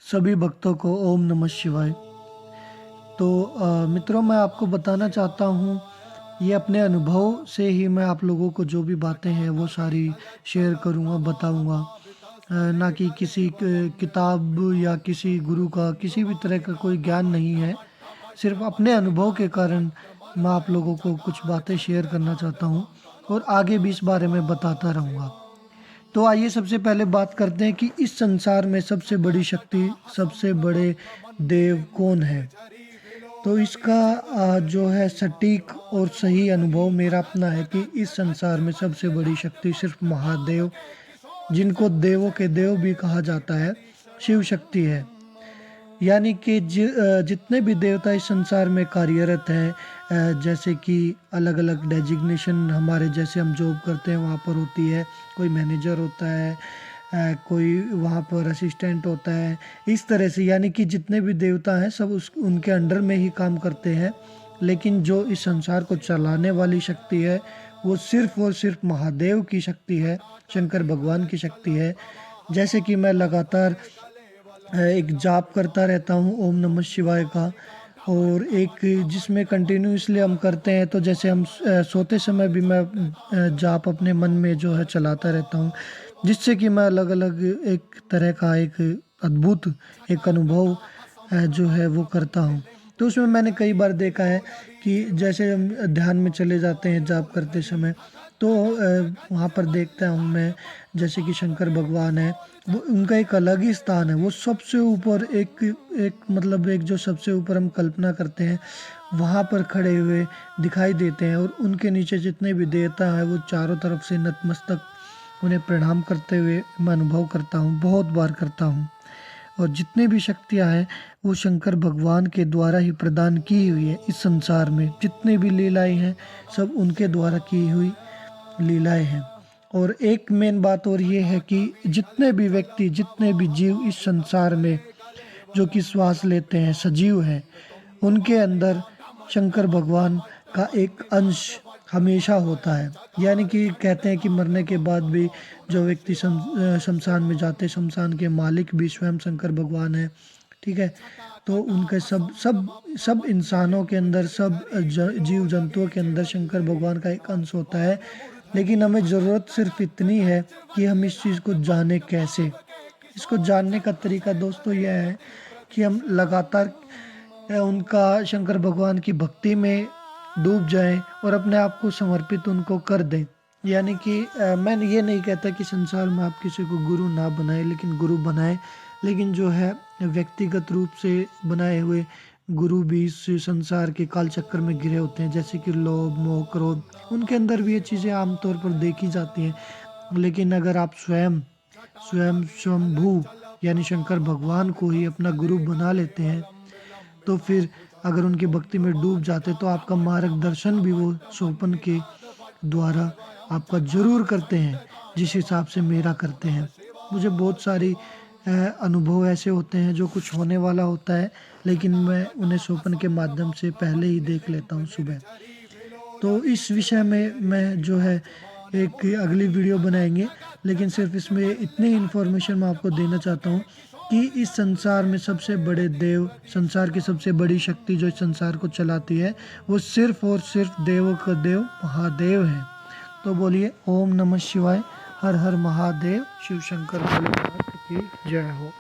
सभी भक्तों को ओम नमः शिवाय। तो मित्रों, मैं आपको बताना चाहता हूँ, ये अपने अनुभव से ही मैं आप लोगों को जो भी बातें हैं वो सारी शेयर करूँगा, बताऊँगा। ना कि किसी किताब या किसी गुरु का किसी भी तरह का कोई ज्ञान नहीं है। सिर्फ़ अपने अनुभव के कारण मैं आप लोगों को कुछ बातें शेयर करना चाहता हूँ और आगे भी इस बारे में बताता रहूँगा। तो आइए सबसे पहले बात करते हैं कि इस संसार में सबसे बड़ी शक्ति, सबसे बड़े देव कौन है? तो इसका जो है सटीक और सही अनुभव मेरा अपना है कि इस संसार में सबसे बड़ी शक्ति सिर्फ़ महादेव, जिनको देवों के देव भी कहा जाता है, शिव शक्ति है। यानी कि जितने भी देवता इस संसार में कार्यरत हैं, जैसे कि अलग-अलग डेज़िग्नेशन हमारे जैसे हम जॉब करते हैं वहाँ पर होती है, कोई मैनेजर होता है, कोई वहाँ पर असिस्टेंट होता है, इस तरह से यानी कि जितने भी देवता हैं सब उस उनके अंडर में ही काम करते हैं। लेकिन जो इस संसार को चलाने वाली शक्ति है, वो सिर्फ़ और सिर्फ़ महादेव की शक्ति है, शंकर भगवान की शक्ति है। जैसे कि मैं लगातार एक जाप करता रहता हूँ ओम नमः शिवाय का, और एक जिसमें कंटिन्यूअसली हम करते हैं, तो जैसे हम सोते समय भी मैं जाप अपने मन में जो है चलाता रहता हूँ, जिससे कि मैं अलग-अलग एक तरह का एक अद्भुत एक अनुभव जो है वो करता हूँ। तो उसमें मैंने कई बार देखा है कि जैसे हम ध्यान में चले जाते हैं जाप करते समय, तो वहाँ पर देखता हूँ मैं, जैसे कि शंकर भगवान हैं, वो उनका एक अलग ही स्थान है। वो सबसे ऊपर एक एक मतलब एक जो सबसे ऊपर हम कल्पना करते हैं, वहाँ पर खड़े हुए दिखाई देते हैं, और उनके नीचे जितने भी देवता हैं वो चारों तरफ से नतमस्तक उन्हें प्रणाम करते हुए मैं अनुभव करता हूँ, बहुत बार करता हूँ। और जितनी भी शक्तियाँ हैं वो शंकर भगवान के द्वारा ही प्रदान की हुई है। इस संसार में जितनी भी लीलाएँ हैं सब उनके द्वारा की हुई लीलाएँ हैं। और एक मेन बात और ये है कि जितने भी व्यक्ति, जितने भी जीव इस संसार में जो कि श्वास लेते हैं, सजीव हैं, उनके अंदर शंकर भगवान का एक अंश हमेशा होता है। यानी कि कहते हैं कि मरने के बाद भी जो व्यक्ति शमशान में जाते हैं, शमशान के मालिक भी स्वयं शंकर भगवान हैं, ठीक है? तो उनके सब सब सब इंसानों के अंदर, सब जीव जंतुओं के अंदर शंकर भगवान का एक अंश होता है। लेकिन हमें ज़रूरत सिर्फ़ इतनी है कि हम इस चीज़ को जानें कैसे? इसको जानने का तरीका दोस्तों यह है कि हम लगातार उनका शंकर भगवान की भक्ति में डूब जाएँ और अपने आप को समर्पित उनको कर दें। यानी कि मैं ये नहीं कहता कि संसार में आप किसी को गुरु ना बनाएँ, लेकिन गुरु बनाएँ। लेकिन जो है व्यक्तिगत रूप से बनाए हुए गुरु भी इस संसार के कालचक्र में घिरे होते हैं, जैसे कि लोभ, मोह, क्रोध, उनके अंदर भी ये चीज़ें आम तौर पर देखी जाती हैं। लेकिन अगर आप स्वयं स्वयं स्वयंभू यानी शंकर भगवान को ही अपना गुरु बना लेते हैं, तो फिर अगर उनकी भक्ति में डूब जाते, तो आपका मार्गदर्शन भी वो सोपन के द्वारा आपका ज़रूर करते हैं, जिस हिसाब से मेरा करते हैं। मुझे बहुत सारी अनुभव ऐसे होते हैं जो कुछ होने वाला होता है, लेकिन मैं उन्हें सोपन के माध्यम से पहले ही देख लेता हूँ सुबह। तो इस विषय में मैं जो है एक अगली वीडियो बनाएँगे, लेकिन सिर्फ़ इसमें इतनी इन्फॉर्मेशन मैं आपको देना चाहता हूँ कि इस संसार में सबसे बड़े देव, संसार की सबसे बड़ी शक्ति जो इस संसार को चलाती है, वो सिर्फ़ और सिर्फ़ देवों का देव महादेव हैं। तो बोलिए ओम नमः शिवाय, हर हर महादेव, शिव शंकर भोलेनाथ की जय हो।